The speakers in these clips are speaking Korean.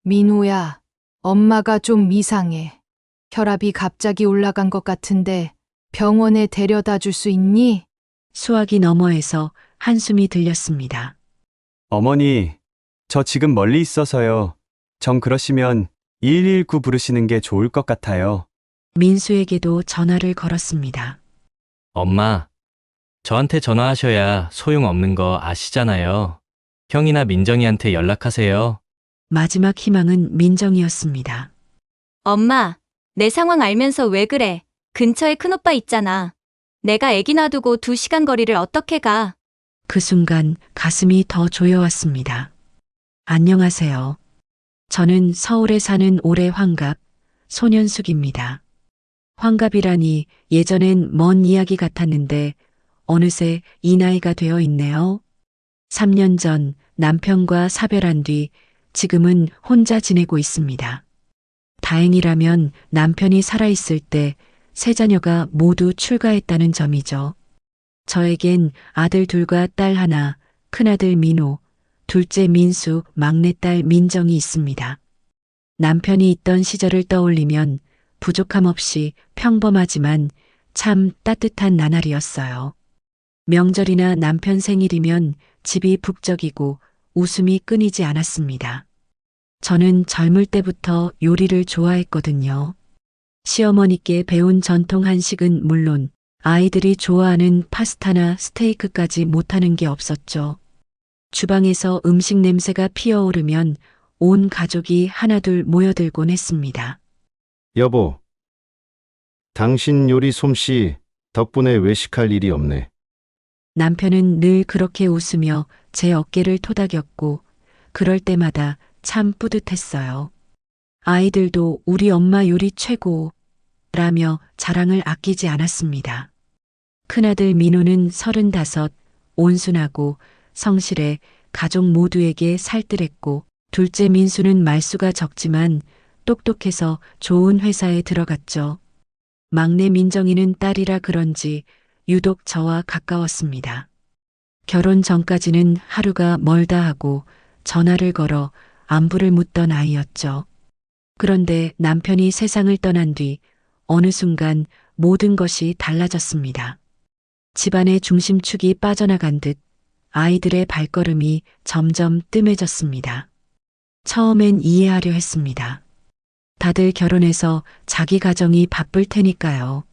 민호야, 엄마가 좀 이상해. 혈압이 갑자기 올라간 것 같은데 병원에 데려다 줄 수 있니? 수화기 너머에서 한숨이 들렸습니다. 어머니, 저 지금 멀리 있어서요. 정 그러시면 119 부르시는 게 좋을 것 같아요. 민수에게도 전화를 걸었습니다. 엄마, 저한테 전화하셔야 소용없는 거 아시잖아요. 형이나 민정이한테 연락하세요. 마지막 희망은 민정이었습니다. 엄마, 내 상황 알면서 왜 그래? 근처에 큰오빠 있잖아. 내가 애기 놔두고 2시간 거리를 어떻게 가? 그 순간 가슴이 더 조여왔습니다. 안녕하세요. 저는 서울에 사는 올해 환갑, 손현숙입니다. 환갑이라니 예전엔 먼 이야기 같았는데 어느새 이 나이가 되어 있네요. 3년 전 남편과 사별한 뒤 지금은 혼자 지내고 있습니다. 다행이라면 남편이 살아있을 때 세 자녀가 모두 출가했다는 점이죠. 저에겐 아들 둘과 딸 하나, 큰아들 민호, 둘째 민수, 막내딸 민정이 있습니다. 남편이 있던 시절을 떠올리면 부족함 없이 평범하지만 참 따뜻한 나날이었어요. 명절이나 남편 생일이면 집이 북적이고 웃음이 끊이지 않았습니다. 저는 젊을 때부터 요리를 좋아했거든요. 시어머니께 배운 전통 한식은 물론 아이들이 좋아하는 파스타나 스테이크까지 못하는 게 없었죠. 주방에서 음식 냄새가 피어오르면 온 가족이 하나둘 모여들곤 했습니다. 여보, 당신 요리 솜씨 덕분에 외식할 일이 없네. 남편은 늘 그렇게 웃으며 제 어깨를 토닥였고 그럴 때마다 참 뿌듯했어요. 아이들도 우리 엄마 요리 최고라며 자랑을 아끼지 않았습니다. 큰아들 민호는 35, 온순하고 성실해 가족 모두에게 살뜰했고 둘째 민수는 말수가 적지만 똑똑해서 좋은 회사에 들어갔죠. 막내 민정이는 딸이라 그런지 유독 저와 가까웠습니다. 결혼 전까지는 하루가 멀다 하고 전화를 걸어 안부를 묻던 아이였죠. 그런데 남편이 세상을 떠난 뒤 어느 순간 모든 것이 달라졌습니다. 집안의 중심축이 빠져나간 듯 아이들의 발걸음이 점점 뜸해졌습니다. 처음엔 이해하려 했습니다. 다들 결혼해서 자기 가정이 바쁠 테니까요.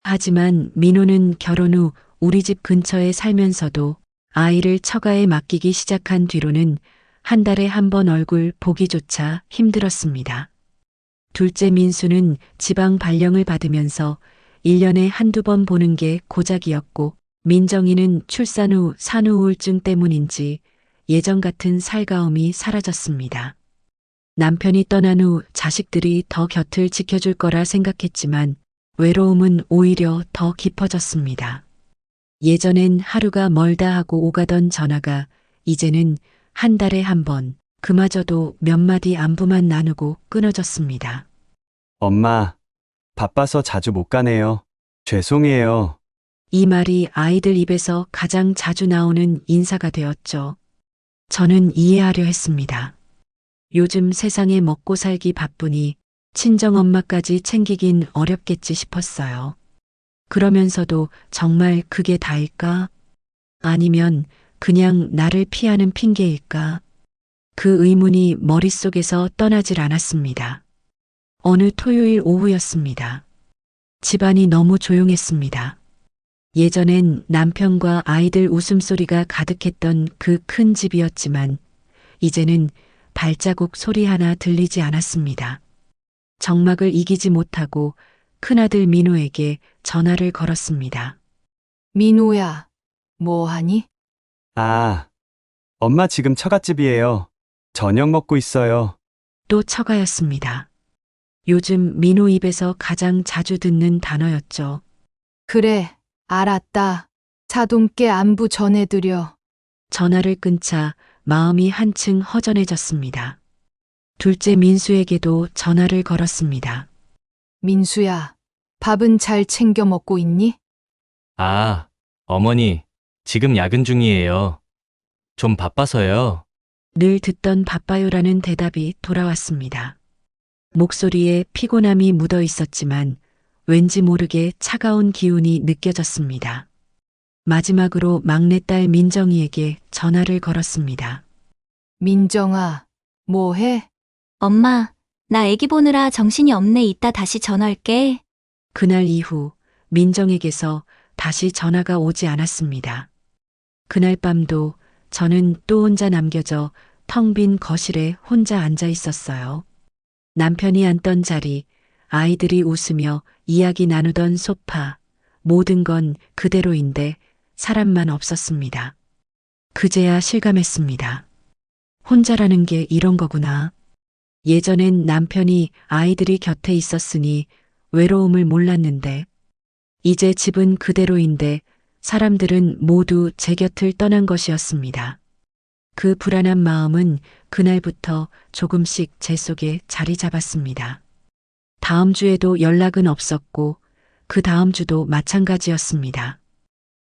하지만 민호는 결혼 후 우리 집 근처에 살면서도 아이를 처가에 맡기기 시작한 뒤로는 한 달에 한 번 얼굴 보기조차 힘들었습니다. 둘째 민수는 지방 발령을 받으면서 1년에 한두 번 보는 게 고작이었고 민정이는 출산 후 산후 우울증 때문인지 예전 같은 살가움이 사라졌습니다. 남편이 떠난 후 자식들이 더 곁을 지켜줄 거라 생각했지만 외로움은 오히려 더 깊어졌습니다. 예전엔 하루가 멀다 하고 오가던 전화가 이제는 한 달에 한 번, 그마저도 몇 마디 안부만 나누고 끊어졌습니다. 엄마, 바빠서 자주 못 가네요. 죄송해요. 이 말이 아이들 입에서 가장 자주 나오는 인사가 되었죠. 저는 이해하려 했습니다. 요즘 세상에 먹고 살기 바쁘니 친정엄마까지 챙기긴 어렵겠지 싶었어요. 그러면서도 정말 그게 다일까? 아니면 그냥 나를 피하는 핑계일까? 그 의문이 머릿속에서 떠나질 않았습니다. 어느 토요일 오후였습니다. 집안이 너무 조용했습니다. 예전엔 남편과 아이들 웃음소리가 가득했던 그 큰 집이었지만 이제는 발자국 소리 하나 들리지 않았습니다. 정막을 이기지 못하고 큰아들 민호에게 전화를 걸었습니다. 민호야, 뭐 하니? 아, 엄마 지금 처갓집이에요. 저녁 먹고 있어요. 또 처가였습니다. 요즘 민호 입에서 가장 자주 듣는 단어였죠. 그래, 알았다. 사돈께 안부 전해드려. 전화를 끊자 마음이 한층 허전해졌습니다. 둘째 민수에게도 전화를 걸었습니다. 민수야, 밥은 잘 챙겨 먹고 있니? 아, 어머니, 지금 야근 중이에요. 좀 바빠서요. 늘 듣던 바빠요라는 대답이 돌아왔습니다. 목소리에 피곤함이 묻어 있었지만 왠지 모르게 차가운 기운이 느껴졌습니다. 마지막으로 막내딸 민정이에게 전화를 걸었습니다. 민정아, 뭐해? 엄마, 나 애기 보느라 정신이 없네. 이따 다시 전화할게. 그날 이후 민정에게서 다시 전화가 오지 않았습니다. 그날 밤도 저는 또 혼자 남겨져 텅 빈 거실에 혼자 앉아 있었어요. 남편이 앉던 자리, 아이들이 웃으며 이야기 나누던 소파, 모든 건 그대로인데 사람만 없었습니다. 그제야 실감했습니다. 혼자라는 게 이런 거구나. 예전엔 남편이 아이들이 곁에 있었으니 외로움을 몰랐는데, 이제 집은 그대로인데 사람들은 모두 제 곁을 떠난 것이었습니다. 그 불안한 마음은 그날부터 조금씩 제 속에 자리 잡았습니다. 다음 주에도 연락은 없었고 그 다음 주도 마찬가지였습니다.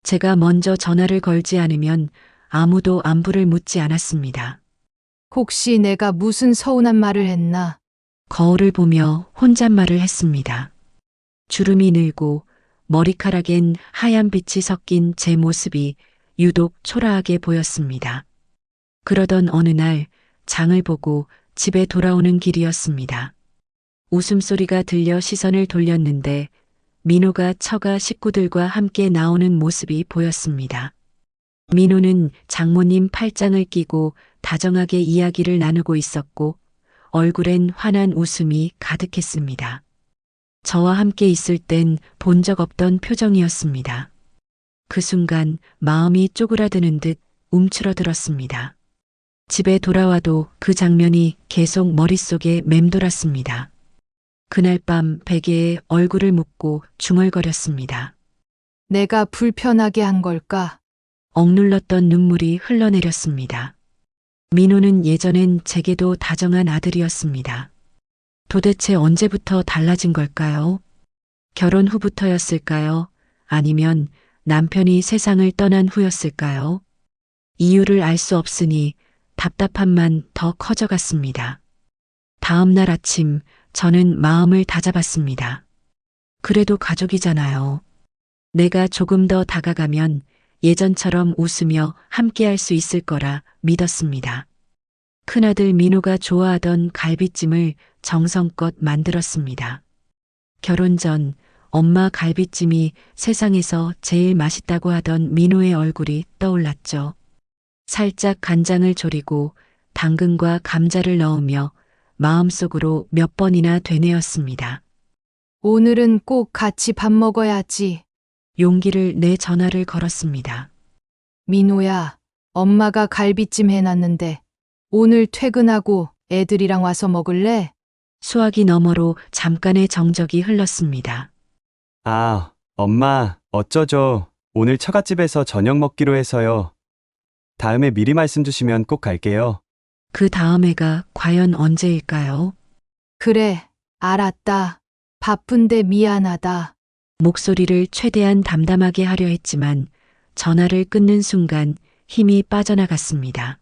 제가 먼저 전화를 걸지 않으면 아무도 안부를 묻지 않았습니다. 혹시 내가 무슨 서운한 말을 했나? 거울을 보며 혼잣말을 했습니다. 주름이 늘고 머리카락엔 하얀 빛이 섞인 제 모습이 유독 초라하게 보였습니다. 그러던 어느 날 장을 보고 집에 돌아오는 길이었습니다. 웃음소리가 들려 시선을 돌렸는데 민호가 처가 식구들과 함께 나오는 모습이 보였습니다. 민호는 장모님 팔짱을 끼고 다정하게 이야기를 나누고 있었고 얼굴엔 환한 웃음이 가득했습니다. 저와 함께 있을 땐 본 적 없던 표정이었습니다. 그 순간 마음이 쪼그라드는 듯 움츠러들었습니다. 집에 돌아와도 그 장면이 계속 머릿속에 맴돌았습니다. 그날 밤 베개에 얼굴을 묻고 중얼거렸습니다. 내가 불편하게 한 걸까? 억눌렀던 눈물이 흘러내렸습니다. 민호는 예전엔 제게도 다정한 아들이었습니다. 도대체 언제부터 달라진 걸까요? 결혼 후부터였을까요? 아니면 남편이 세상을 떠난 후였을까요? 이유를 알 수 없으니 답답함만 더 커져갔습니다. 다음 날 아침 저는 마음을 다잡았습니다. 그래도 가족이잖아요. 내가 조금 더 다가가면 예전처럼 웃으며 함께할 수 있을 거라 믿었습니다. 큰아들 민호가 좋아하던 갈비찜을 정성껏 만들었습니다. 결혼 전 엄마 갈비찜이 세상에서 제일 맛있다고 하던 민호의 얼굴이 떠올랐죠. 살짝 간장을 졸이고 당근과 감자를 넣으며 마음속으로 몇 번이나 되뇌었습니다. 오늘은 꼭 같이 밥 먹어야지. 용기를 내 전화를 걸었습니다. 민호야, 엄마가 갈비찜 해놨는데 오늘 퇴근하고 애들이랑 와서 먹을래? 수화기 너머로 잠깐의 정적이 흘렀습니다. 아, 엄마, 어쩌죠. 오늘 처갓집에서 저녁 먹기로 해서요. 다음에 미리 말씀 주시면 꼭 갈게요. 그 다음 해가 과연 언제일까요? 그래, 알았다. 바쁜데 미안하다. 목소리를 최대한 담담하게 하려 했지만 전화를 끊는 순간 힘이 빠져나갔습니다.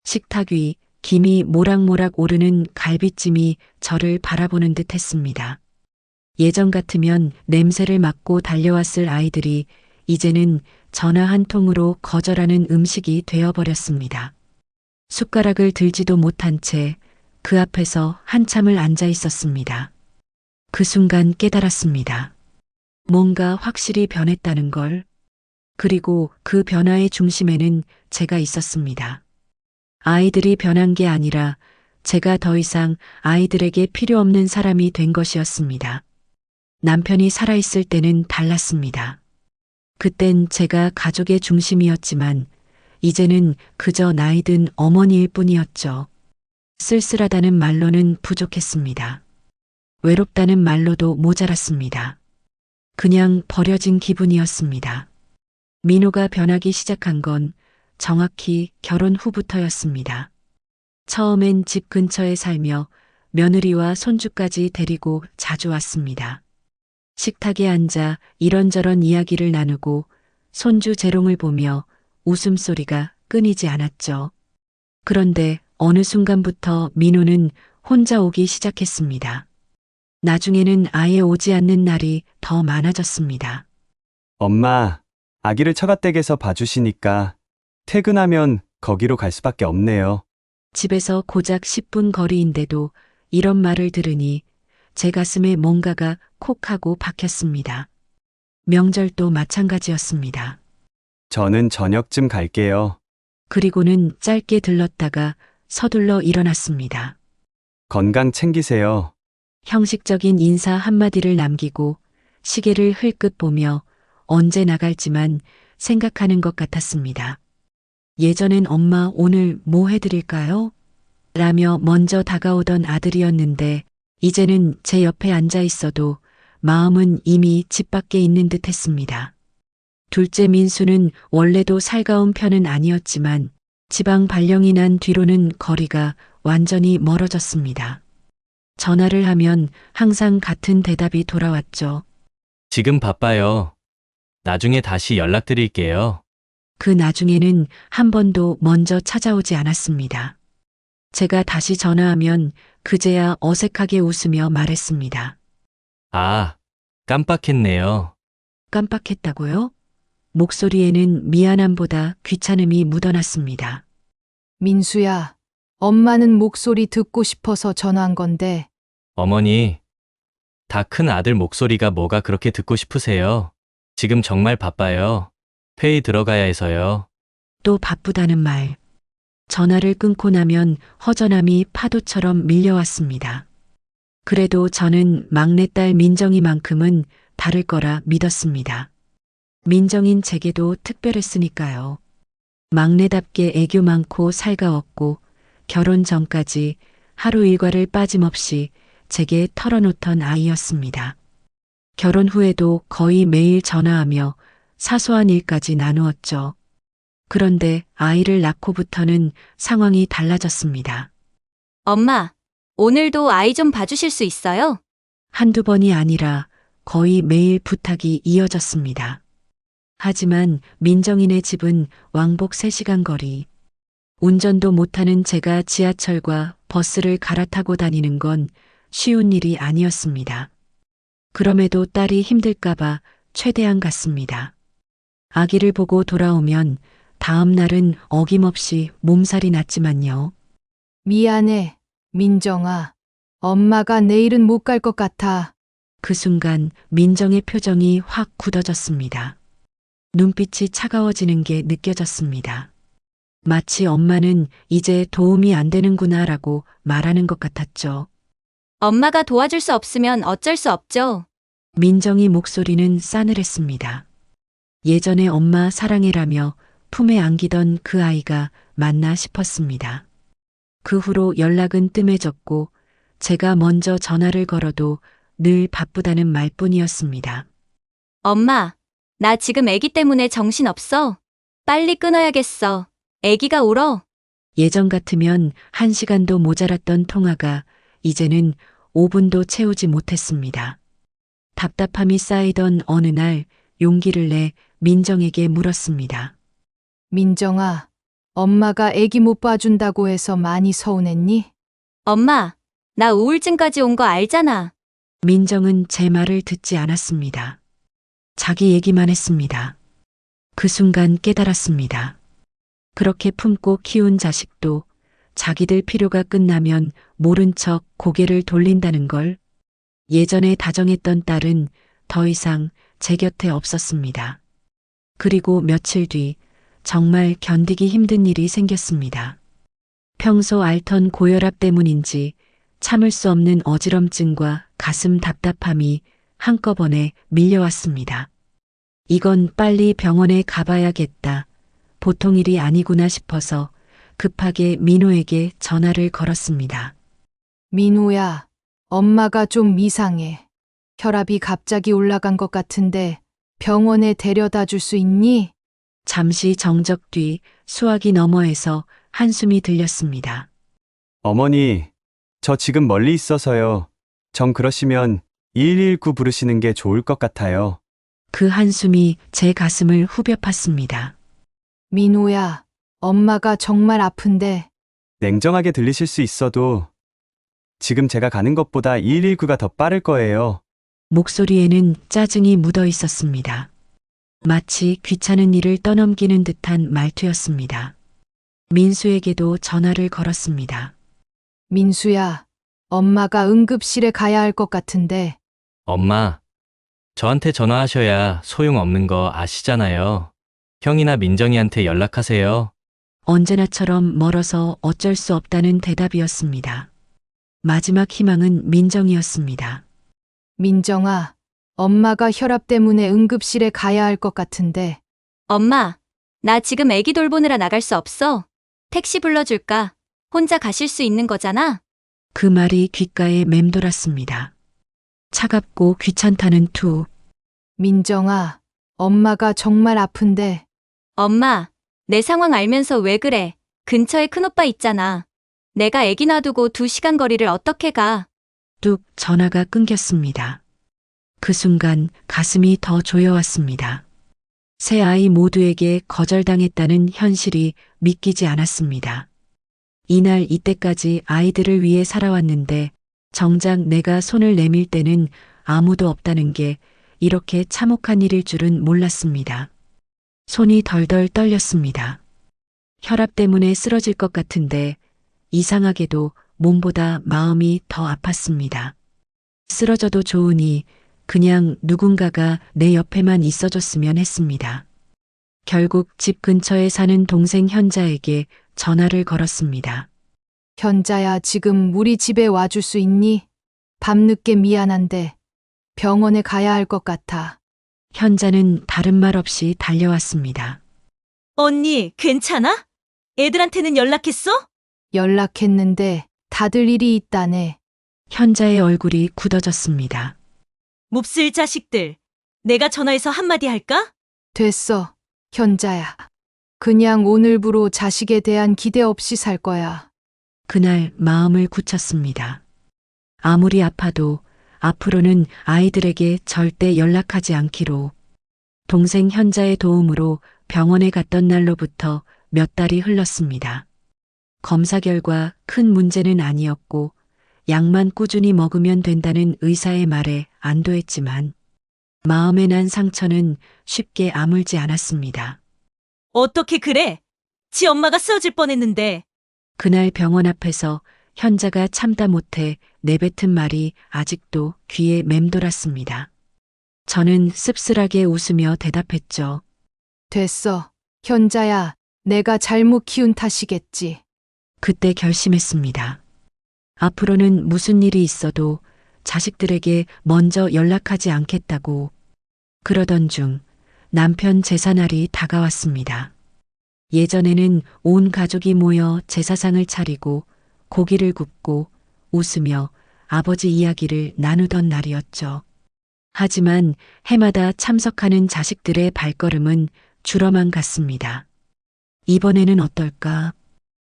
식탁 위 김이 모락모락 오르는 갈비찜이 저를 바라보는 듯 했습니다. 예전 같으면 냄새를 맡고 달려왔을 아이들이 이제는 전화 한 통으로 거절하는 음식이 되어버렸습니다. 숟가락을 들지도 못한 채 그 앞에서 한참을 앉아 있었습니다. 그 순간 깨달았습니다. 뭔가 확실히 변했다는 걸. 그리고 그 변화의 중심에는 제가 있었습니다. 아이들이 변한 게 아니라 제가 더 이상 아이들에게 필요 없는 사람이 된 것이었습니다. 남편이 살아있을 때는 달랐습니다. 그땐 제가 가족의 중심이었지만 이제는 그저 나이든 어머니일 뿐이었죠. 쓸쓸하다는 말로는 부족했습니다. 외롭다는 말로도 모자랐습니다. 그냥 버려진 기분이었습니다. 민호가 변하기 시작한 건 정확히 결혼 후부터였습니다. 처음엔 집 근처에 살며 며느리와 손주까지 데리고 자주 왔습니다. 식탁에 앉아 이런저런 이야기를 나누고 손주 재롱을 보며 웃음소리가 끊이지 않았죠. 그런데 어느 순간부터 민호는 혼자 오기 시작했습니다. 나중에는 아예 오지 않는 날이 더 많아졌습니다. 엄마, 아기를 처갓댁에서 봐주시니까 퇴근하면 거기로 갈 수밖에 없네요. 집에서 고작 10분 거리인데도 이런 말을 들으니 제 가슴에 뭔가가 콕 하고 박혔습니다. 명절도 마찬가지였습니다. 저는 저녁쯤 갈게요. 그리고는 짧게 들렀다가 서둘러 일어났습니다. 건강 챙기세요. 형식적인 인사 한마디를 남기고 시계를 흘끗 보며 언제 나갈지만 생각하는 것 같았습니다. 예전엔 엄마 오늘 뭐 해드릴까요? 라며 먼저 다가오던 아들이었는데 이제는 제 옆에 앉아 있어도 마음은 이미 집 밖에 있는 듯 했습니다. 둘째 민수는 원래도 살가운 편은 아니었지만 지방 발령이 난 뒤로는 거리가 완전히 멀어졌습니다. 전화를 하면 항상 같은 대답이 돌아왔죠. 지금 바빠요. 나중에 다시 연락드릴게요. 그 나중에는 한 번도 먼저 찾아오지 않았습니다. 제가 다시 전화하면 그제야 어색하게 웃으며 말했습니다. 아, 깜빡했네요. 깜빡했다고요? 목소리에는 미안함보다 귀찮음이 묻어났습니다. 민수야, 엄마는 목소리 듣고 싶어서 전화한 건데, 어머니, 다 큰 아들 목소리가 뭐가 그렇게 듣고 싶으세요? 지금 정말 바빠요. 회의 들어가야 해서요. 또 바쁘다는 말. 전화를 끊고 나면 허전함이 파도처럼 밀려왔습니다. 그래도 저는 막내딸 민정이만큼은 다를 거라 믿었습니다. 민정인 제게도 특별했으니까요. 막내답게 애교 많고 살가웠고 결혼 전까지 하루 일과를 빠짐없이 제게 털어놓던 아이였습니다. 결혼 후에도 거의 매일 전화하며 사소한 일까지 나누었죠. 그런데 아이를 낳고부터는 상황이 달라졌습니다. 엄마, 오늘도 아이 좀 봐주실 수 있어요? 한두 번이 아니라 거의 매일 부탁이 이어졌습니다. 하지만 민정인의 집은 왕복 3시간 거리. 운전도 못하는 제가 지하철과 버스를 갈아타고 다니는 건 쉬운 일이 아니었습니다. 그럼에도 딸이 힘들까봐 최대한 갔습니다. 아기를 보고 돌아오면 다음 날은 어김없이 몸살이 났지만요. 미안해, 민정아. 엄마가 내일은 못 갈 것 같아. 그 순간 민정의 표정이 확 굳어졌습니다. 눈빛이 차가워지는 게 느껴졌습니다. 마치 엄마는 이제 도움이 안 되는구나라고 말하는 것 같았죠. 엄마가 도와줄 수 없으면 어쩔 수 없죠. 민정이 목소리는 싸늘했습니다. 예전에 엄마 사랑해라며 품에 안기던 그 아이가 맞나 싶었습니다. 그 후로 연락은 뜸해졌고 제가 먼저 전화를 걸어도 늘 바쁘다는 말뿐이었습니다. 엄마, 나 지금 애기 때문에 정신 없어. 빨리 끊어야겠어. 애기가 울어. 예전 같으면 1시간도 모자랐던 통화가 이제는 5분도 채우지 못했습니다. 답답함이 쌓이던 어느 날 용기를 내 민정에게 물었습니다. 민정아, 엄마가 애기 못 봐준다고 해서 많이 서운했니? 엄마, 나 우울증까지 온 거 알잖아. 민정은 제 말을 듣지 않았습니다. 자기 얘기만 했습니다. 그 순간 깨달았습니다. 그렇게 품고 키운 자식도 자기들 필요가 끝나면 모른 척 고개를 돌린다는 걸. 예전에 다정했던 딸은 더 이상 제 곁에 없었습니다. 그리고 며칠 뒤 정말 견디기 힘든 일이 생겼습니다. 평소 앓던 고혈압 때문인지 참을 수 없는 어지럼증과 가슴 답답함이 한꺼번에 밀려왔습니다. 이건 빨리 병원에 가봐야겠다. 보통 일이 아니구나 싶어서 급하게 민호에게 전화를 걸었습니다. 민호야, 엄마가 좀 이상해. 혈압이 갑자기 올라간 것 같은데 병원에 데려다 줄 수 있니? 잠시 정적 뒤 수화기 너머에서 한숨이 들렸습니다. 어머니, 저 지금 멀리 있어서요. 정 그러시면 119 부르시는 게 좋을 것 같아요. 그 한숨이 제 가슴을 후벼 팠습니다. 민호야, 엄마가 정말 아픈데 냉정하게 들리실 수 있어도 지금 제가 가는 것보다 119가 더 빠를 거예요. 목소리에는 짜증이 묻어 있었습니다. 마치 귀찮은 일을 떠넘기는 듯한 말투였습니다. 민수에게도 전화를 걸었습니다. 민수야, 엄마가 응급실에 가야 할 것 같은데. 엄마, 저한테 전화하셔야 소용없는 거 아시잖아요. 형이나 민정이한테 연락하세요. 언제나처럼 멀어서 어쩔 수 없다는 대답이었습니다. 마지막 희망은 민정이었습니다. 민정아, 엄마가 혈압 때문에 응급실에 가야 할 것 같은데. 엄마, 나 지금 애기 돌보느라 나갈 수 없어. 택시 불러줄까? 혼자 가실 수 있는 거잖아? 그 말이 귓가에 맴돌았습니다. 차갑고 귀찮다는 투. 민정아, 엄마가 정말 아픈데. 엄마, 내 상황 알면서 왜 그래? 근처에 큰오빠 있잖아. 내가 애기 놔두고 2시간 거리를 어떻게 가? 뚝 전화가 끊겼습니다. 그 순간 가슴이 더 조여왔습니다. 세 아이 모두에게 거절당했다는 현실이 믿기지 않았습니다. 이날 이때까지 아이들을 위해 살아왔는데 정작 내가 손을 내밀 때는 아무도 없다는 게 이렇게 참혹한 일일 줄은 몰랐습니다. 손이 덜덜 떨렸습니다. 혈압 때문에 쓰러질 것 같은데 이상하게도 몸보다 마음이 더 아팠습니다. 쓰러져도 좋으니 그냥 누군가가 내 옆에만 있어줬으면 했습니다. 결국 집 근처에 사는 동생 현자에게 전화를 걸었습니다. 현자야, 지금 우리 집에 와줄 수 있니? 밤늦게 미안한데 병원에 가야 할 것 같아. 현자는 다른 말 없이 달려왔습니다. 언니, 괜찮아? 애들한테는 연락했어? 연락했는데 다들 일이 있다네. 현자의 얼굴이 굳어졌습니다. 몹쓸 자식들. 내가 전화해서 한마디 할까? 됐어, 현자야. 그냥 오늘부로 자식에 대한 기대 없이 살 거야. 그날 마음을 굳혔습니다. 아무리 아파도 앞으로는 아이들에게 절대 연락하지 않기로. 동생 현자의 도움으로 병원에 갔던 날로부터 몇 달이 흘렀습니다. 검사 결과 큰 문제는 아니었고 약만 꾸준히 먹으면 된다는 의사의 말에 안도했지만 마음에 난 상처는 쉽게 아물지 않았습니다. 어떻게 그래? 지 엄마가 쓰러질 뻔했는데. 그날 병원 앞에서 현자가 참다 못해 내뱉은 말이 아직도 귀에 맴돌았습니다. 저는 씁쓸하게 웃으며 대답했죠. 됐어, 현자야. 내가 잘못 키운 탓이겠지. 그때 결심했습니다. 앞으로는 무슨 일이 있어도 자식들에게 먼저 연락하지 않겠다고. 그러던 중 남편 제사날이 다가왔습니다. 예전에는 온 가족이 모여 제사상을 차리고 고기를 굽고 웃으며 아버지 이야기를 나누던 날이었죠. 하지만 해마다 참석하는 자식들의 발걸음은 줄어만 갔습니다. 이번에는 어떨까?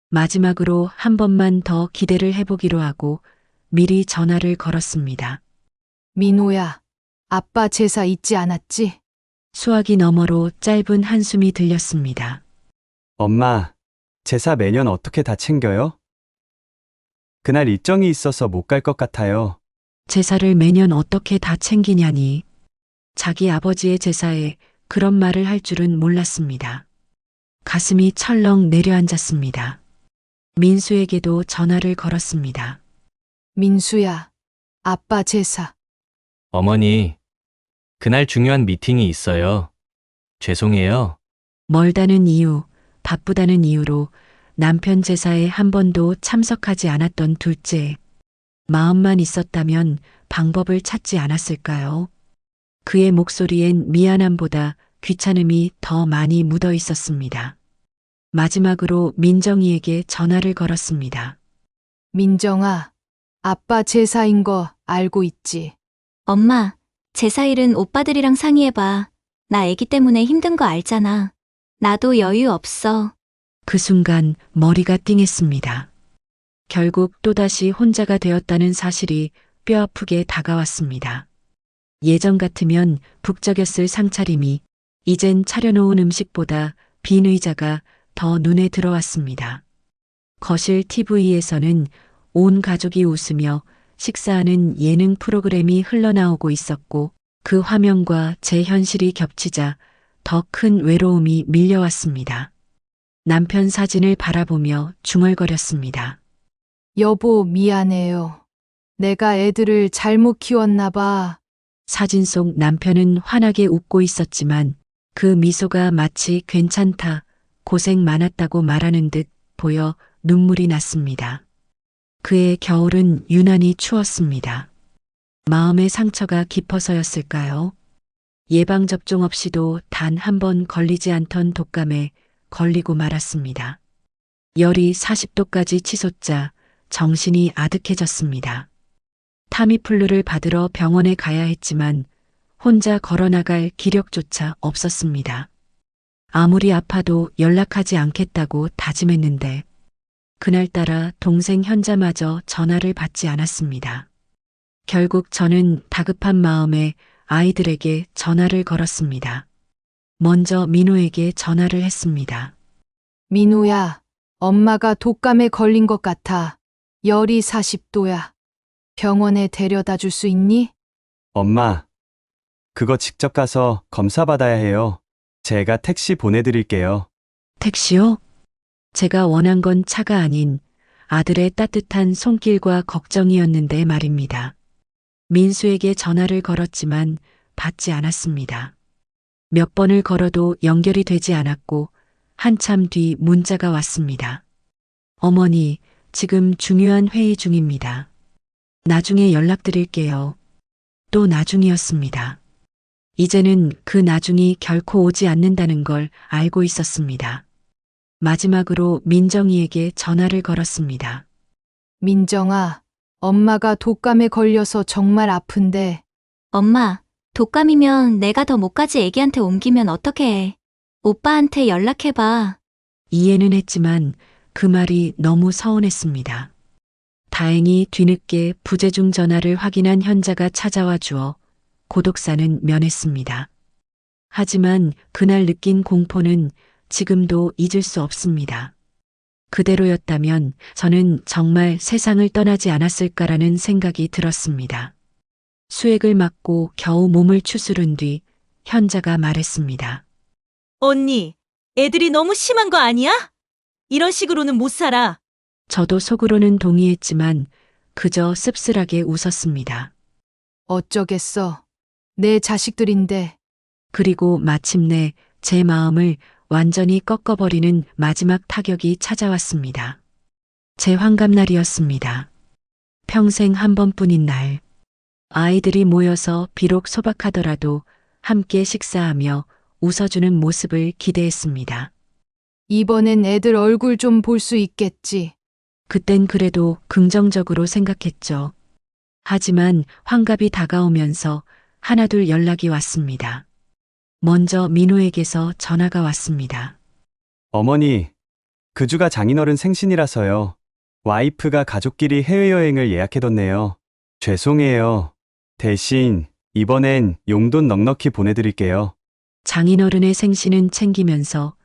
마지막으로 한 번만 더 기대를 해보기로 하고 미리 전화를 걸었습니다. 민호야, 아빠 제사 잊지 않았지? 수화기 너머로 짧은 한숨이 들렸습니다. 엄마, 제사 매년 어떻게 다 챙겨요? 그날 일정이 있어서 못 갈 것 같아요. 제사를 매년 어떻게 다 챙기냐니. 자기 아버지의 제사에 그런 말을 할 줄은 몰랐습니다. 가슴이 철렁 내려앉았습니다. 민수에게도 전화를 걸었습니다. 민수야, 아빠 제사. 어머니, 그날 중요한 미팅이 있어요. 죄송해요. 멀다는 이유, 바쁘다는 이유로 남편 제사에 한 번도 참석하지 않았던 둘째. 마음만 있었다면 방법을 찾지 않았을까요? 그의 목소리엔 미안함보다 귀찮음이 더 많이 묻어 있었습니다. 마지막으로 민정이에게 전화를 걸었습니다. 민정아, 아빠 제사인 거 알고 있지? 엄마, 제사일은 오빠들이랑 상의해봐. 나 애기 때문에 힘든 거 알잖아. 나도 여유 없어. 그 순간 머리가 띵했습니다. 결국 또다시 혼자가 되었다는 사실이 뼈아프게 다가왔습니다. 예전 같으면 북적였을 상차림이 이젠 차려놓은 음식보다 빈 의자가 더 눈에 들어왔습니다. 거실 TV에서는 온 가족이 웃으며 식사하는 예능 프로그램이 흘러나오고 있었고 그 화면과 제 현실이 겹치자 더 큰 외로움이 밀려왔습니다. 남편 사진을 바라보며 중얼거렸습니다. 여보, 미안해요. 내가 애들을 잘못 키웠나 봐. 사진 속 남편은 환하게 웃고 있었지만 그 미소가 마치 괜찮다, 고생 많았다고 말하는 듯 보여 눈물이 났습니다. 그의 겨울은 유난히 추웠습니다. 마음의 상처가 깊어서였을까요? 예방접종 없이도 단 한 번 걸리지 않던 독감에 걸리고 말았습니다. 열이 40도까지 치솟자 정신이 아득해졌습니다. 타미플루를 받으러 병원에 가야 했지만 혼자 걸어나갈 기력조차 없었습니다. 아무리 아파도 연락하지 않겠다고 다짐했는데 그날따라 동생 현자마저 전화를 받지 않았습니다. 결국 저는 다급한 마음에 아이들에게 전화를 걸었습니다. 먼저 민호에게 전화를 했습니다. 민호야, 엄마가 독감에 걸린 것 같아. 열이 40도야. 병원에 데려다 줄 수 있니? 엄마, 그거 직접 가서 검사 받아야 해요. 제가 택시 보내드릴게요. 택시요? 제가 원한 건 차가 아닌 아들의 따뜻한 손길과 걱정이었는데 말입니다. 민수에게 전화를 걸었지만 받지 않았습니다. 몇 번을 걸어도 연결이 되지 않았고 한참 뒤 문자가 왔습니다. 어머니, 지금 중요한 회의 중입니다. 나중에 연락드릴게요. 또 나중이었습니다. 이제는 그 나중이 결코 오지 않는다는 걸 알고 있었습니다. 마지막으로 민정이에게 전화를 걸었습니다. 민정아, 엄마가 독감에 걸려서 정말 아픈데 엄마, 독감이면 내가 더 못까지 애기한테 옮기면 어떡해 해. 오빠한테 연락해봐. 이해는 했지만 그 말이 너무 서운했습니다. 다행히 뒤늦게 부재중 전화를 확인한 현자가 찾아와 주어 고독사는 면했습니다. 하지만 그날 느낀 공포는 지금도 잊을 수 없습니다. 그대로였다면 저는 정말 세상을 떠나지 않았을까라는 생각이 들었습니다. 수액을 맞고 겨우 몸을 추스른 뒤 현자가 말했습니다. 언니, 애들이 너무 심한 거 아니야? 이런 식으로는 못 살아. 저도 속으로는 동의했지만 그저 씁쓸하게 웃었습니다. 어쩌겠어. 내 자식들인데. 그리고 마침내 제 마음을 완전히 꺾어버리는 마지막 타격이 찾아왔습니다. 제 환갑날이었습니다. 평생 한 번뿐인 날. 아이들이 모여서 비록 소박하더라도 함께 식사하며 웃어주는 모습을 기대했습니다. 이번엔 애들 얼굴 좀 볼 수 있겠지. 그땐 그래도 긍정적으로 생각했죠. 하지만 환갑이 다가오면서 하나둘 연락이 왔습니다. 먼저 민호에게서 전화가 왔습니다. 어머니, 그 주가 장인어른 생신이라서요. 와이프가 가족끼리 해외여행을 예약해뒀네요. 죄송해요. 대신 이번엔 용돈 넉넉히 보내드릴게요. 장인어른의 생신은 챙기면서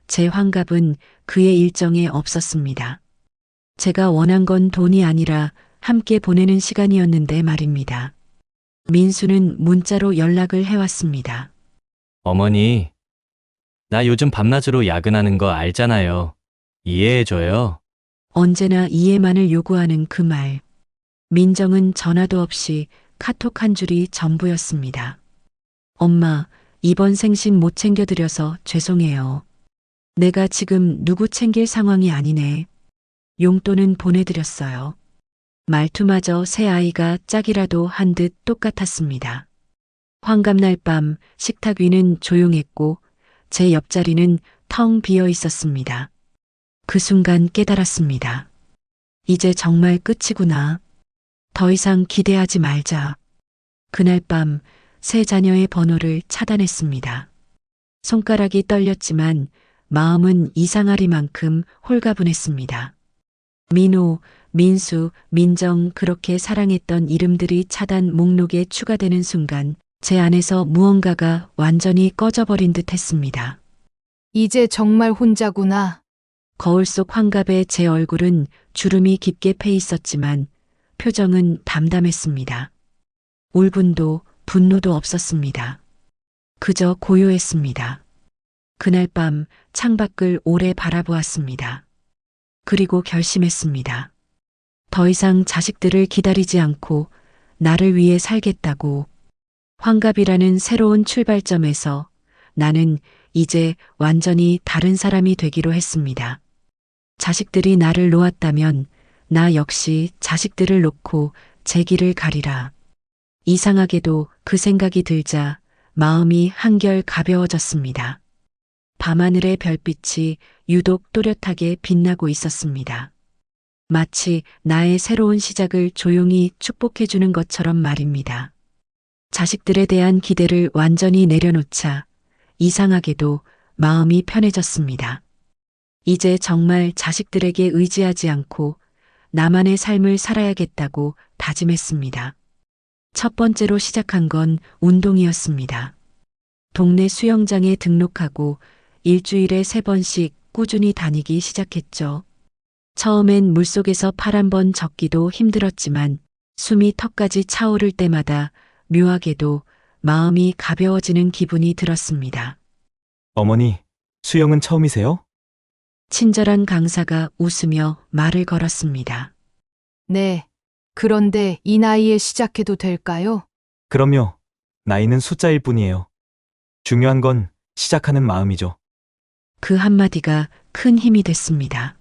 제 환갑은 그의 일정에 없었습니다. 제가 원한 건 돈이 아니라 함께 보내는 시간이었는데 말입니다. 민수는 문자로 연락을 해왔습니다. 어머니, 나 요즘 밤낮으로 야근하는 거 알잖아요. 이해해줘요. 언제나 이해만을 요구하는 그 말. 민정은 전화도 없이 카톡 한 줄이 전부였습니다. 엄마, 이번 생신 못 챙겨드려서 죄송해요. 내가 지금 누구 챙길 상황이 아니네. 용돈은 보내드렸어요. 말투마저 새 아이가 짝이라도 한 듯 똑같았습니다. 환갑날 밤 식탁 위는 조용했고 제 옆자리는 텅 비어 있었습니다. 그 순간 깨달았습니다. 이제 정말 끝이구나. 더 이상 기대하지 말자. 그날 밤 새 자녀의 번호를 차단했습니다. 손가락이 떨렸지만 마음은 이상하리만큼 홀가분했습니다. 민호, 민수, 민정 그렇게 사랑했던 이름들이 차단 목록에 추가되는 순간 제 안에서 무언가가 완전히 꺼져버린 듯 했습니다. 이제 정말 혼자구나. 거울 속 환갑의 제 얼굴은 주름이 깊게 패 있었지만 표정은 담담했습니다. 울분도 분노도 없었습니다. 그저 고요했습니다. 그날 밤 창밖을 오래 바라보았습니다. 그리고 결심했습니다. 더 이상 자식들을 기다리지 않고 나를 위해 살겠다고. 환갑이라는 새로운 출발점에서 나는 이제 완전히 다른 사람이 되기로 했습니다. 자식들이 나를 놓았다면 나 역시 자식들을 놓고 제 길을 가리라. 이상하게도 그 생각이 들자 마음이 한결 가벼워졌습니다. 밤하늘의 별빛이 유독 또렷하게 빛나고 있었습니다. 마치 나의 새로운 시작을 조용히 축복해주는 것처럼 말입니다. 자식들에 대한 기대를 완전히 내려놓자 이상하게도 마음이 편해졌습니다. 이제 정말 자식들에게 의지하지 않고 나만의 삶을 살아야겠다고 다짐했습니다. 첫 번째로 시작한 건 운동이었습니다. 동네 수영장에 등록하고 일주일에 3번씩 꾸준히 다니기 시작했죠. 처음엔 물속에서 팔 한 번 젓기도 힘들었지만 숨이 턱까지 차오를 때마다 묘하게도 마음이 가벼워지는 기분이 들었습니다. 어머니, 수영은 처음이세요? 친절한 강사가 웃으며 말을 걸었습니다. 네. 그런데 이 나이에 시작해도 될까요? 그럼요. 나이는 숫자일 뿐이에요. 중요한 건 시작하는 마음이죠. 그 한마디가 큰 힘이 됐습니다.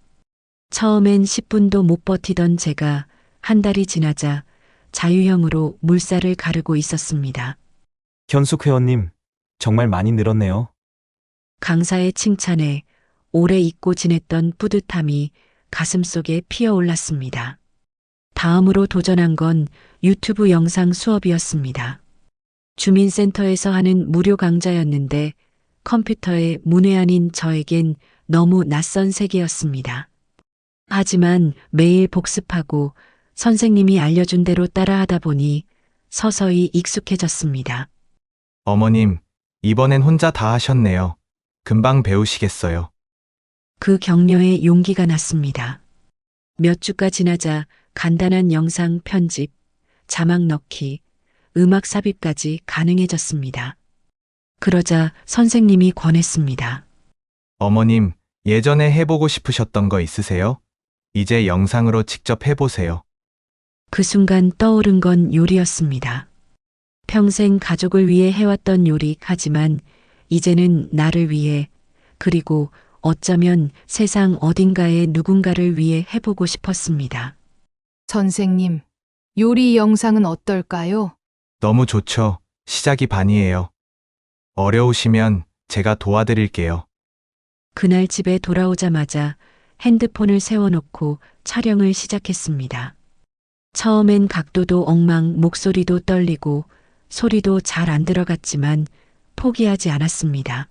처음엔 10분도 못 버티던 제가 한 달이 지나자 자유형으로 물살을 가르고 있었습니다. 현숙 회원님, 정말 많이 늘었네요. 강사의 칭찬에 오래 잊고 지냈던 뿌듯함이 가슴속에 피어올랐습니다. 다음으로 도전한 건 유튜브 영상 수업이었습니다. 주민센터에서 하는 무료 강좌였는데 컴퓨터의 문외한인 저에겐 너무 낯선 세계였습니다. 하지만 매일 복습하고 선생님이 알려준 대로 따라하다 보니 서서히 익숙해졌습니다. 어머님, 이번엔 혼자 다 하셨네요. 금방 배우시겠어요. 그 격려에 용기가 났습니다. 몇 주가 지나자 간단한 영상 편집, 자막 넣기, 음악 삽입까지 가능해졌습니다. 그러자 선생님이 권했습니다. 어머님, 예전에 해보고 싶으셨던 거 있으세요? 이제 영상으로 직접 해보세요. 그 순간 떠오른 건 요리였습니다. 평생 가족을 위해 해왔던 요리, 하지만 이제는 나를 위해, 그리고 어쩌면 세상 어딘가에 누군가를 위해 해보고 싶었습니다. 선생님, 요리 영상은 어떨까요? 너무 좋죠. 시작이 반이에요. 어려우시면 제가 도와드릴게요. 그날 집에 돌아오자마자 핸드폰을 세워놓고 촬영을 시작했습니다. 처음엔 각도도 엉망, 목소리도 떨리고 소리도 잘 안 들어갔지만 포기하지 않았습니다.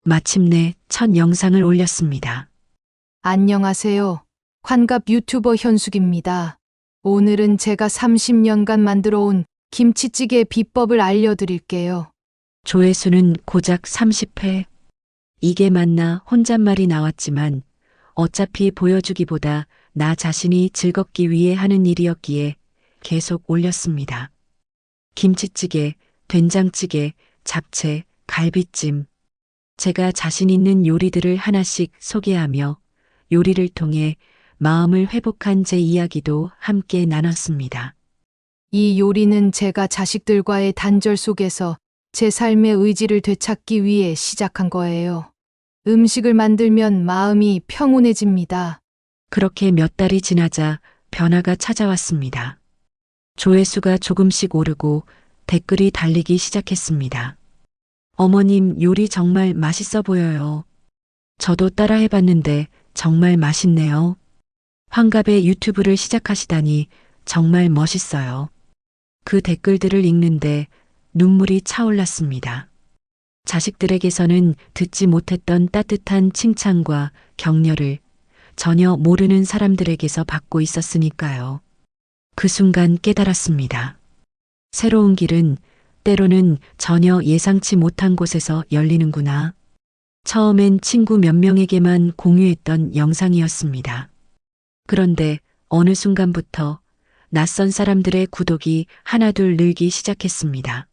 마침내 첫 영상을 올렸습니다. 안녕하세요. 환갑 유튜버 현숙입니다. 오늘은 제가 30년간 만들어온 김치찌개 비법을 알려드릴게요. 조회수는 고작 30회. 이게 맞나 혼잣말이 나왔지만 어차피 보여주기보다 나 자신이 즐겁기 위해 하는 일이었기에 계속 올렸습니다. 김치찌개, 된장찌개, 잡채, 갈비찜. 제가 자신 있는 요리들을 하나씩 소개하며 요리를 통해 마음을 회복한 제 이야기도 함께 나눴습니다. 이 요리는 제가 자식들과의 단절 속에서 제 삶의 의지를 되찾기 위해 시작한 거예요. 음식을 만들면 마음이 평온해집니다. 그렇게 몇 달이 지나자 변화가 찾아왔습니다. 조회수가 조금씩 오르고 댓글이 달리기 시작했습니다. 어머님, 요리 정말 맛있어 보여요. 저도 따라 해봤는데 정말 맛있네요. 환갑에 유튜브를 시작하시다니 정말 멋있어요. 그 댓글들을 읽는데 눈물이 차올랐습니다. 자식들에게서는 듣지 못했던 따뜻한 칭찬과 격려를 전혀 모르는 사람들에게서 받고 있었으니까요. 그 순간 깨달았습니다. 새로운 길은 때로는 전혀 예상치 못한 곳에서 열리는구나. 처음엔 친구 몇 명에게만 공유했던 영상이었습니다. 그런데 어느 순간부터 낯선 사람들의 구독이 하나둘 늘기 시작했습니다.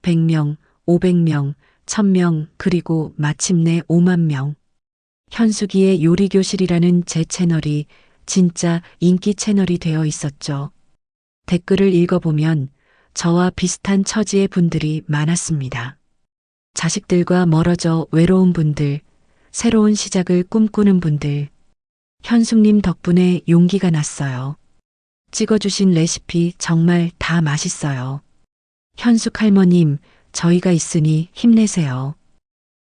100명, 500명, 1000명, 그리고 마침내 5만 명. 현숙이의 요리교실이라는 제 채널이 진짜 인기 채널이 되어 있었죠. 댓글을 읽어보면 저와 비슷한 처지의 분들이 많았습니다. 자식들과 멀어져 외로운 분들, 새로운 시작을 꿈꾸는 분들. 현숙님 덕분에 용기가 났어요. 찍어주신 레시피 정말 다 맛있어요. 현숙 할머님, 저희가 있으니 힘내세요.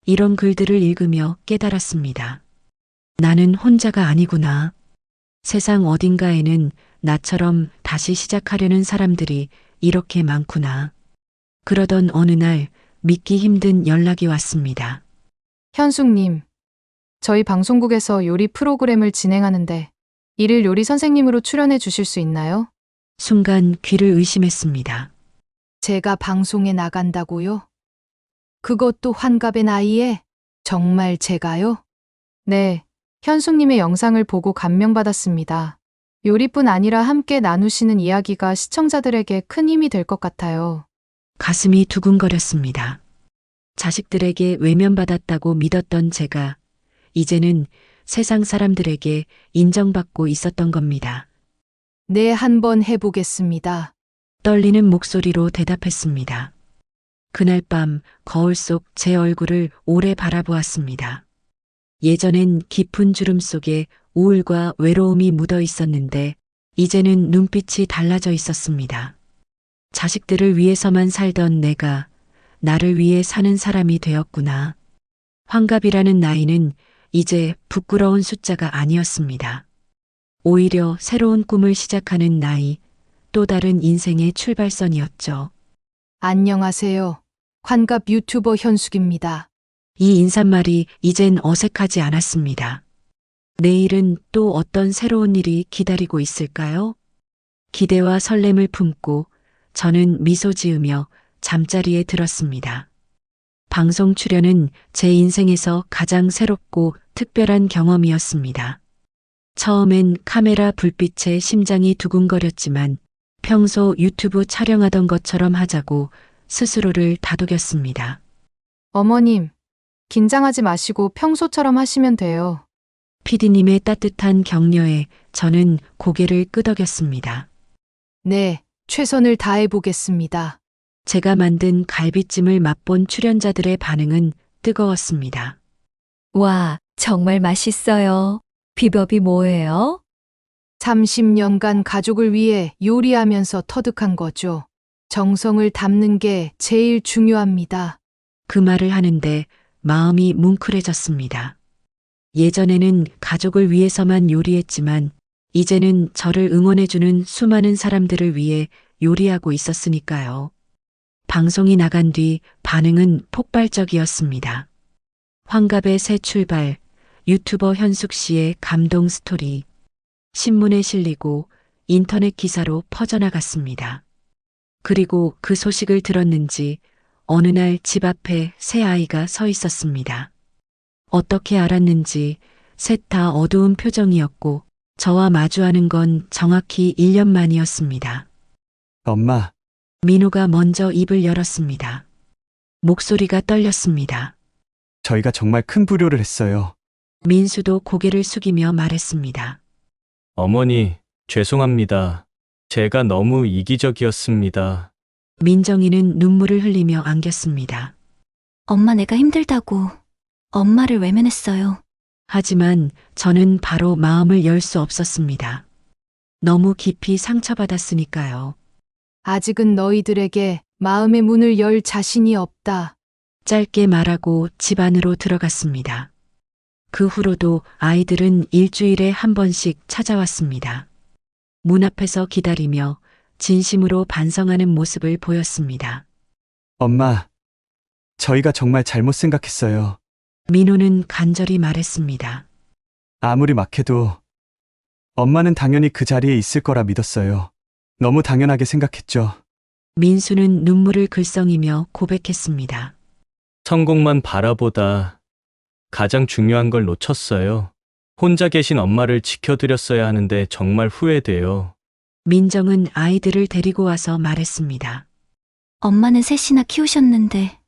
이런 글들을 읽으며 깨달았습니다. 나는 혼자가 아니구나. 세상 어딘가에는 나처럼 다시 시작하려는 사람들이 이렇게 많구나. 그러던 어느 날 믿기 힘든 연락이 왔습니다. 현숙님, 저희 방송국에서 요리 프로그램을 진행하는데 일일 요리 선생님으로 출연해 주실 수 있나요? 순간 귀를 의심했습니다. 제가 방송에 나간다고요? 그것도 환갑의 나이에? 정말 제가요? 네, 현숙님의 영상을 보고 감명받았습니다. 요리뿐 아니라 함께 나누시는 이야기가 시청자들에게 큰 힘이 될 것 같아요. 가슴이 두근거렸습니다. 자식들에게 외면받았다고 믿었던 제가 이제는 세상 사람들에게 인정받고 있었던 겁니다. 네, 한번 해보겠습니다. 떨리는 목소리로 대답했습니다. 그날 밤 거울 속 제 얼굴을 오래 바라보았습니다. 예전엔 깊은 주름 속에 우울과 외로움이 묻어 있었는데 이제는 눈빛이 달라져 있었습니다. 자식들을 위해서만 살던 내가 나를 위해 사는 사람이 되었구나. 환갑이라는 나이는 이제 부끄러운 숫자가 아니었습니다. 오히려 새로운 꿈을 시작하는 나이, 또 다른 인생의 출발선이었죠. 안녕하세요. 환갑 유튜버 현숙입니다. 이 인사말이 이젠 어색하지 않았습니다. 내일은 또 어떤 새로운 일이 기다리고 있을까요? 기대와 설렘을 품고 저는 미소 지으며 잠자리에 들었습니다. 방송 출연은 제 인생에서 가장 새롭고 특별한 경험이었습니다. 처음엔 카메라 불빛에 심장이 두근거렸지만 평소 유튜브 촬영하던 것처럼 하자고 스스로를 다독였습니다. 어머님, 긴장하지 마시고 평소처럼 하시면 돼요. PD님의 따뜻한 격려에 저는 고개를 끄덕였습니다. 네, 최선을 다해 보겠습니다. 제가 만든 갈비찜을 맛본 출연자들의 반응은 뜨거웠습니다. 와, 정말 맛있어요. 비법이 뭐예요? 30년간 가족을 위해 요리하면서 터득한 거죠. 정성을 담는 게 제일 중요합니다. 그 말을 하는데 마음이 뭉클해졌습니다. 예전에는 가족을 위해서만 요리했지만 이제는 저를 응원해주는 수많은 사람들을 위해 요리하고 있었으니까요. 방송이 나간 뒤 반응은 폭발적이었습니다. 환갑의 새 출발, 유튜버 현숙 씨의 감동 스토리, 신문에 실리고 인터넷 기사로 퍼져나갔습니다. 그리고 그 소식을 들었는지 어느 날 집 앞에 새 아이가 서 있었습니다. 어떻게 알았는지 셋 다 어두운 표정이었고 저와 마주하는 건 정확히 1년 만이었습니다. 엄마, 민호가 먼저 입을 열었습니다. 목소리가 떨렸습니다. 저희가 정말 큰 불효를 했어요. 민수도 고개를 숙이며 말했습니다. 어머니, 죄송합니다. 제가 너무 이기적이었습니다. 민정이는 눈물을 흘리며 안겼습니다. 엄마 내가 힘들다고 엄마를 외면했어요. 하지만 저는 바로 마음을 열 수 없었습니다. 너무 깊이 상처받았으니까요. 아직은 너희들에게 마음의 문을 열 자신이 없다. 짧게 말하고 집 안으로 들어갔습니다. 그 후로도 아이들은 일주일에 한 번씩 찾아왔습니다. 문 앞에서 기다리며 진심으로 반성하는 모습을 보였습니다. 엄마, 저희가 정말 잘못 생각했어요. 민호는 간절히 말했습니다. 아무리 막해도 엄마는 당연히 그 자리에 있을 거라 믿었어요. 너무 당연하게 생각했죠. 민수는 눈물을 글썽이며 고백했습니다. 성공만 바라보다 가장 중요한 걸 놓쳤어요. 혼자 계신 엄마를 지켜드렸어야 하는데 정말 후회돼요. 민정은 아이들을 데리고 와서 말했습니다. 엄마는 셋이나 키우셨는데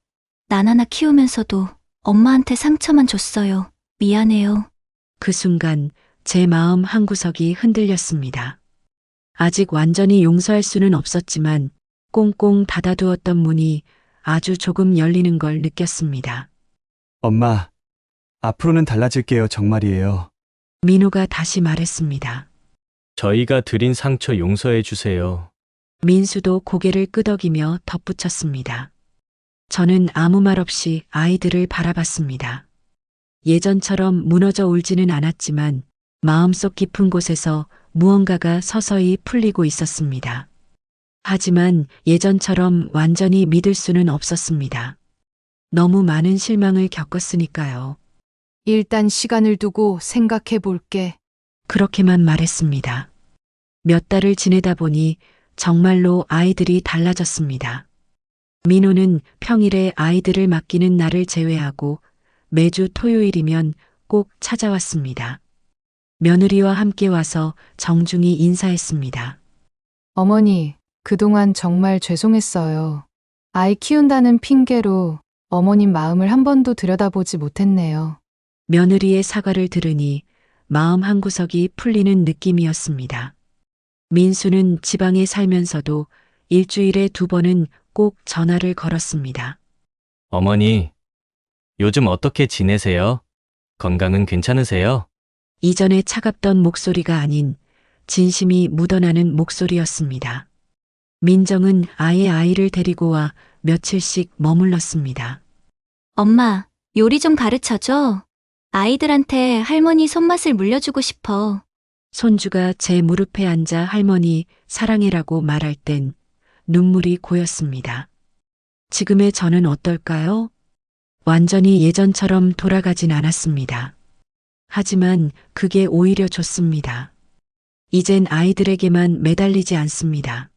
난 하나 키우면서도 엄마한테 상처만 줬어요. 미안해요. 그 순간 제 마음 한구석이 흔들렸습니다. 아직 완전히 용서할 수는 없었지만 꽁꽁 닫아두었던 문이 아주 조금 열리는 걸 느꼈습니다. 엄마, 앞으로는 달라질게요. 정말이에요. 민호가 다시 말했습니다. 저희가 드린 상처 용서해 주세요. 민수도 고개를 끄덕이며 덧붙였습니다. 저는 아무 말 없이 아이들을 바라봤습니다. 예전처럼 무너져 울지는 않았지만 마음속 깊은 곳에서 무언가가 서서히 풀리고 있었습니다. 하지만 예전처럼 완전히 믿을 수는 없었습니다. 너무 많은 실망을 겪었으니까요. 일단 시간을 두고 생각해 볼게. 그렇게만 말했습니다. 몇 달을 지내다 보니 정말로 아이들이 달라졌습니다. 민호는 평일에 아이들을 맡기는 날을 제외하고 매주 토요일이면 꼭 찾아왔습니다. 며느리와 함께 와서 정중히 인사했습니다. 어머니, 그동안 정말 죄송했어요. 아이 키운다는 핑계로 어머님 마음을 한 번도 들여다보지 못했네요. 며느리의 사과를 들으니 마음 한구석이 풀리는 느낌이었습니다. 민수는 지방에 살면서도 일주일에 2번은 꼭 전화를 걸었습니다. 어머니, 요즘 어떻게 지내세요? 건강은 괜찮으세요? 이전에 차갑던 목소리가 아닌 진심이 묻어나는 목소리였습니다. 민정은 아예 아이를 데리고 와 며칠씩 머물렀습니다. 엄마, 요리 좀 가르쳐줘. 아이들한테 할머니 손맛을 물려주고 싶어. 손주가 제 무릎에 앉아 할머니 사랑해라고 말할 땐 눈물이 고였습니다. 지금의 저는 어떨까요? 완전히 예전처럼 돌아가진 않았습니다. 하지만 그게 오히려 좋습니다. 이젠 아이들에게만 매달리지 않습니다.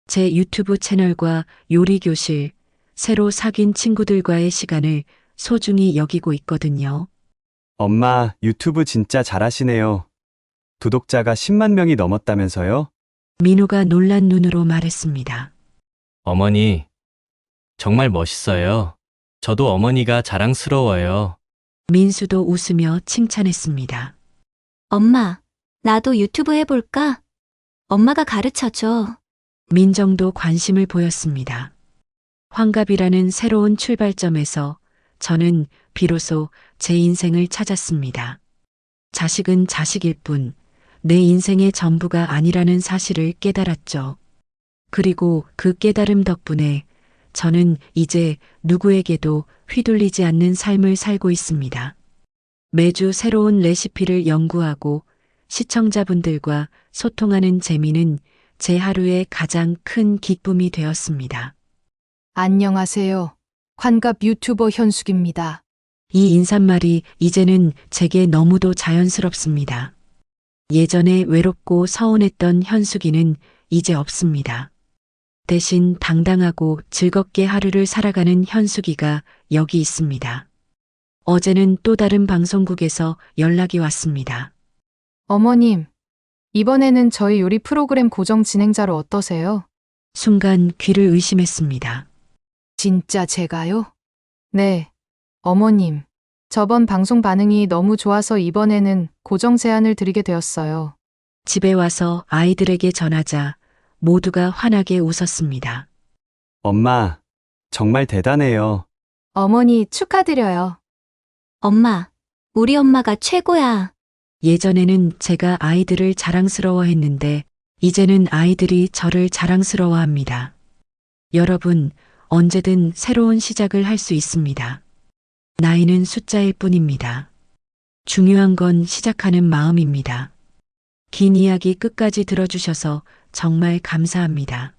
제 유튜브 채널과 요리 교실, 새로 사귄 친구들과의 시간을 소중히 여기고 있거든요. 엄마, 유튜브 진짜 잘하시네요. 구독자가 10만 명이 넘었다면서요? 민호가 놀란 눈으로 말했습니다. 어머니, 정말 멋있어요. 저도 어머니가 자랑스러워요. 민수도 웃으며 칭찬했습니다. 엄마, 나도 유튜브 해볼까? 엄마가 가르쳐줘. 민정도 관심을 보였습니다. 환갑이라는 새로운 출발점에서 저는 비로소 제 인생을 찾았습니다. 자식은 자식일 뿐 내 인생의 전부가 아니라는 사실을 깨달았죠. 그리고 그 깨달음 덕분에 저는 이제 누구에게도 휘둘리지 않는 삶을 살고 있습니다. 매주 새로운 레시피를 연구하고 시청자분들과 소통하는 재미는 제 하루의 가장 큰 기쁨이 되었습니다. 안녕하세요. 환갑 유튜버 현숙입니다. 이 인사말이 이제는 제게 너무도 자연스럽습니다. 예전에 외롭고 서운했던 현숙이는 이제 없습니다. 대신 당당하고 즐겁게 하루를 살아가는 현숙이가 여기 있습니다. 어제는 또 다른 방송국에서 연락이 왔습니다. 어머님, 이번에는 저희 요리 프로그램 고정 진행자로 어떠세요? 순간 귀를 의심했습니다. 진짜 제가요? 네, 어머님. 저번 방송 반응이 너무 좋아서 이번에는 고정 제안을 드리게 되었어요. 집에 와서 아이들에게 전하자 모두가 환하게 웃었습니다. 엄마, 정말 대단해요. 어머니 축하드려요. 엄마, 우리 엄마가 최고야. 예전에는 제가 아이들을 자랑스러워했는데 이제는 아이들이 저를 자랑스러워합니다. 여러분, 언제든 새로운 시작을 할 수 있습니다. 나이는 숫자일 뿐입니다. 중요한 건 시작하는 마음입니다. 긴 이야기 끝까지 들어주셔서 정말 감사합니다.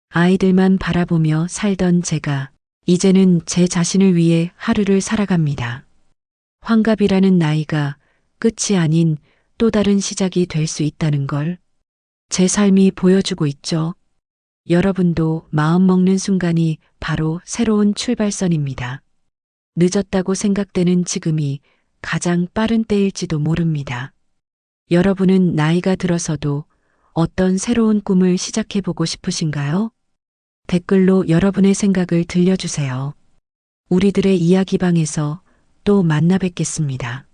아이들만 바라보며 살던 제가 이제는 제 자신을 위해 하루를 살아갑니다. 환갑이라는 나이가 끝이 아닌 또 다른 시작이 될 수 있다는 걸 제 삶이 보여주고 있죠. 여러분도 마음 먹는 순간이 바로 새로운 출발선입니다. 늦었다고 생각되는 지금이 가장 빠른 때일지도 모릅니다. 여러분은 나이가 들어서도 어떤 새로운 꿈을 시작해보고 싶으신가요? 댓글로 여러분의 생각을 들려주세요. 우리들의 이야기방에서 또 만나 뵙겠습니다.